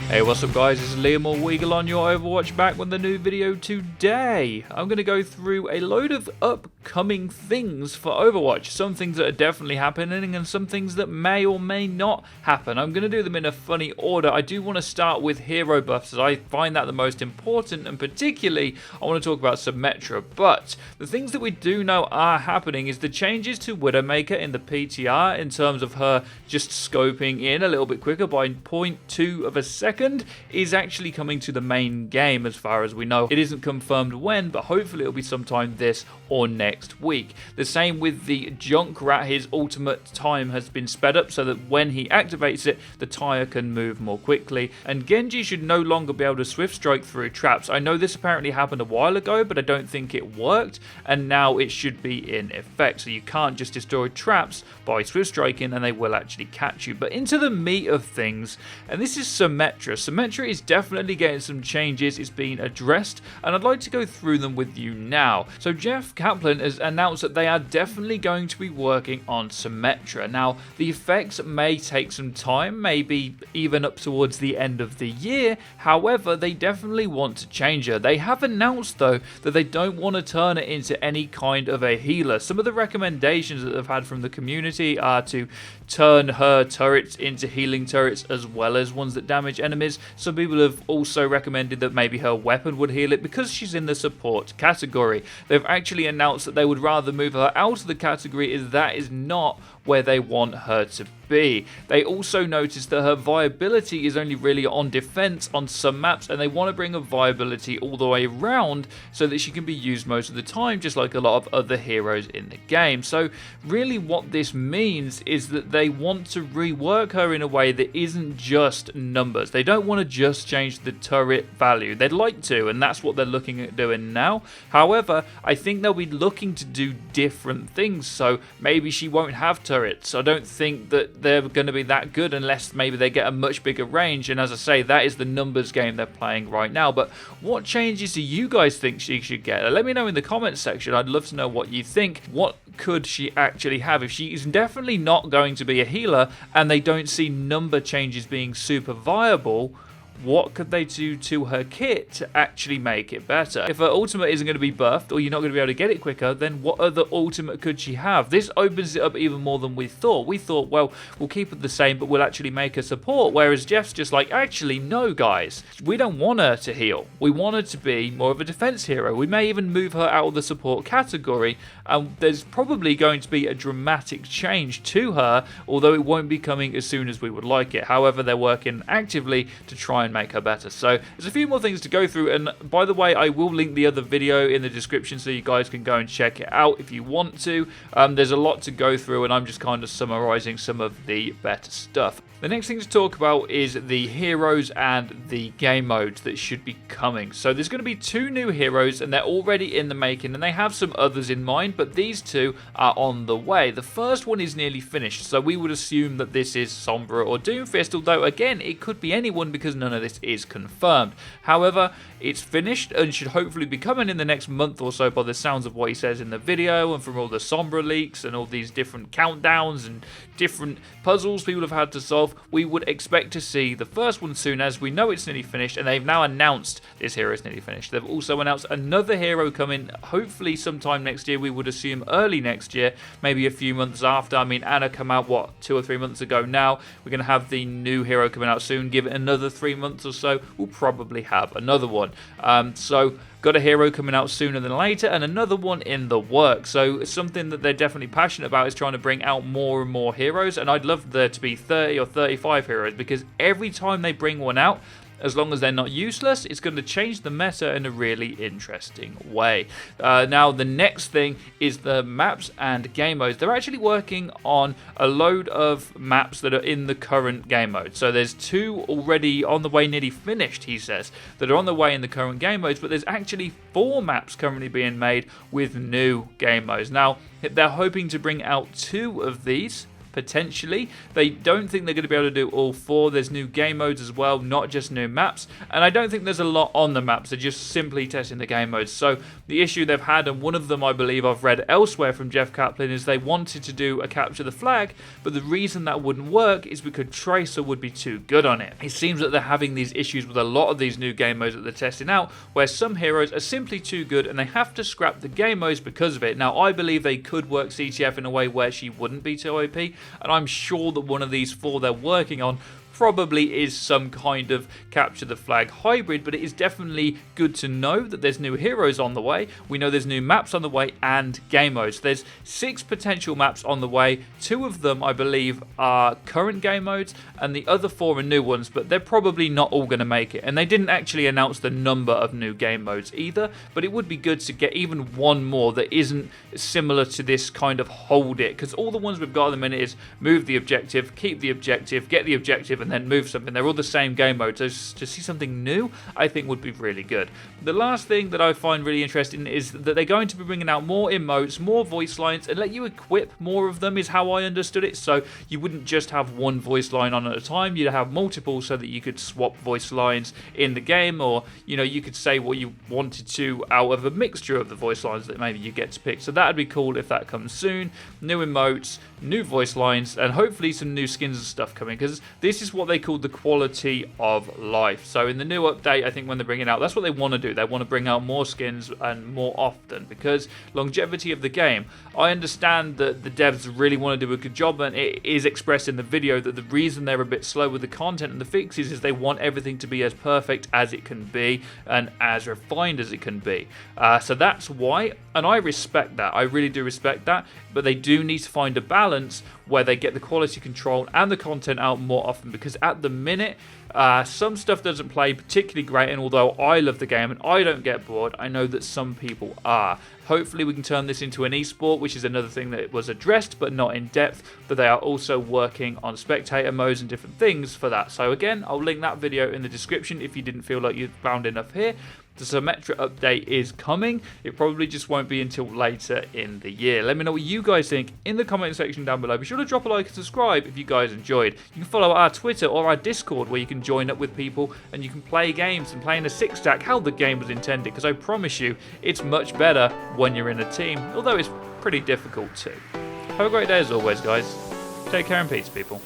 Hey, what's up guys, it's Liam or Weagle on your Overwatch, back with a new video today. I'm going to go through a load of upcoming things for Overwatch, some things that are definitely happening and some things that may or may not happen. I'm going to do them in a funny order. I do want to start with hero buffs as I find that the most important, and particularly I want to talk about Symmetra. But the things that we do know are happening is the changes to WIDOWMAKER in the PTR in terms of her just scoping in a little bit quicker by 0.2 of a second is actually coming to the main game as far as we know. It isn't confirmed when, but hopefully it'll be sometime this or next week. The same with the JUNKRAT, his ultimate time has been sped up so that when he activates it, the tire can move more quickly. And Genji should no longer be able to swift strike through traps. I know this apparently happened a while ago, but I don't think it worked, and now it should be in effect. So you can't just destroy traps by swift striking and they will actually catch you. But into the meat of things, and this is Symmetra. Symmetra is definitely getting some changes, it's been addressed, and I'd like to go through them with you now. So Jeff Kaplan has announced that they are definitely going to be working on Symmetra. Now, the effects may take some time, maybe even up towards the end of the year. However, they definitely want to change her. They have announced, though, that they don't want to turn it into any kind of a healer. Some of the recommendations that they've had from the community are to turn her turrets into healing turrets as well as ones that damage enemies. Some people have also recommended that maybe her weapon would heal it because she's in the support category. They've actually announced that they would rather move her out of the category, as that is not where they want her to be. They also noticed that her viability is only really on defense on some maps, and they want to bring a viability all the way around so that she can be used most of the time, just like a lot of other heroes in the game. So really what this means is that they want to rework her in a way that isn't just numbers. They don't want to just change the turret value. They'd like to, and that's what they're looking at doing now. However, I think they'll be looking to do different things, so maybe she won't have turrets. I don't think that they're going to be that good unless maybe they get a much bigger range, and as I say, that is the numbers game they're playing right now. But what changes do you guys think she should get? Let me know in the comments section. I'd love to know what you think. What could she actually have? If she is definitely not going to be a healer and they don't see number changes being super viable, what could they do to her kit to actually make it better? If her ultimate isn't going to be buffed, or you're not going to be able to get it quicker, then what other ultimate could she have? This opens it up even more than we thought. We thought, well, we'll keep it the same, but we'll actually make her support, whereas Jeff's just like, actually, no, guys. We don't want her to heal. We want her to be more of a defense hero. We may even move her out of the support category, and there's probably going to be a dramatic change to her, although it won't be coming as soon as we would like it. However, they're working actively to try and make her better. So there's a few more things to go through, and by the way, I will link the other video in the description so you guys can go and check it out if you want to. There's a lot to go through, and I'm just kind of summarizing some of the better stuff. The next thing to talk about is the heroes and the game modes that should be coming. So there's going to be 2 new heroes, and they're already in the making, and they have some others in mind, but these 2 are on the way. The first one is nearly finished, so we would assume that this is Sombra or Doomfist, although again, it could be anyone because none of this is confirmed. However, it's finished and should hopefully be coming in the next month or so by the sounds of what he says in the video, and from all the Sombra leaks and all these different countdowns and different puzzles people have had to solve. We would expect to see the first one soon, as we know it's nearly finished, and they've now announced this hero is nearly finished. They've also announced another hero coming, hopefully sometime next year. We would assume early next year, maybe a few months after. I mean, Anna came out, what, 2 or 3 months ago now. We're going to have the new hero coming out soon. Give it another 3 months or so, we'll probably have another one. So got a hero coming out sooner than later, and another one in the works. So something that they're definitely passionate about is trying to bring out more and more heroes, and I'd love there to be 30 or 35 heroes, because every time they bring one out, as long as they're not useless, it's going to change the meta in a really interesting way. Now, the next thing is the maps and game modes. They're actually working on a load of maps that are in the current game mode. So there's 2 already on the way, nearly finished, he says, that are on the way in the current game modes, but there's actually 4 maps currently being made with new game modes. Now, they're hoping to bring out 2 of these potentially. They don't think they're going to be able to do all 4. There's new game modes as well, not just new maps, and I don't think there's a lot on the maps. They're just simply testing the game modes. So the issue they've had, and one of them I believe I've read elsewhere from Jeff Kaplan, is they wanted to do a capture the flag, but the reason that wouldn't work is because Tracer would be too good on it. It seems that they're having these issues with a lot of these new game modes that they're testing out, where some heroes are simply too good and they have to scrap the game modes because of it. Now, I believe they could work CTF in a way where she wouldn't be too OP, and I'm sure that one of these 4 they're working on probably is some kind of capture the flag hybrid, but it is definitely good to know that there's new heroes on the way. We know there's new maps on the way and game modes. There's 6 potential maps on the way. 2 of them, I believe, are current game modes, and the other 4 are new ones, but they're probably not all going to make it. And they didn't actually announce the number of new game modes either, but it would be good to get even one more that isn't similar to this kind of hold it, because all the ones we've got at the minute is move the objective, keep the objective, get the objective, and then move something. They're all the same game mode, so to see something new I think would be really good. The last thing that I find really interesting is that they're going to be bringing out more emotes, more voice lines, and let you equip more of them, is how I understood it. So you wouldn't just have one voice line on at a time, you'd have multiple so that you could swap voice lines in the game, or you could say what you wanted to out of a mixture of the voice lines that maybe you get to pick. So that'd be cool if that comes soon. New emotes, new voice lines, and hopefully some new skins and stuff coming, because this is what they call the quality of life. So in the new update, I think when they're bringing out, that's what they want to do. They want to bring out more skins and more often, because longevity of the game. I understand that the devs really want to do a good job, and it is expressed in the video that the reason they're a bit slow with the content and the fixes is they want everything to be as perfect as it can be and as refined as it can be. So that's why, and I respect that. I really do respect that, but they do need to find a balance where they get the quality control and the content out more often, because at the minute some stuff doesn't play particularly great, and although I love the game and I don't get bored, I know that some people are. Hopefully we can turn this into an esport, which is another thing that was addressed but not in depth, but they are also working on spectator modes and different things for that. So again, I'll link that video in the description if you didn't feel like you found enough here. The Symmetra update is coming. It probably just won't be until later in the year. Let me know what you guys think in the comment section down below. Be sure to drop a like and subscribe if you guys enjoyed. You can follow our Twitter or our Discord, where you can join up with people and you can play games and play in a 6-stack how the game was intended, because I promise you it's much better when you're in a team, although it's pretty difficult too. Have a great day as always, guys. Take care and peace, people.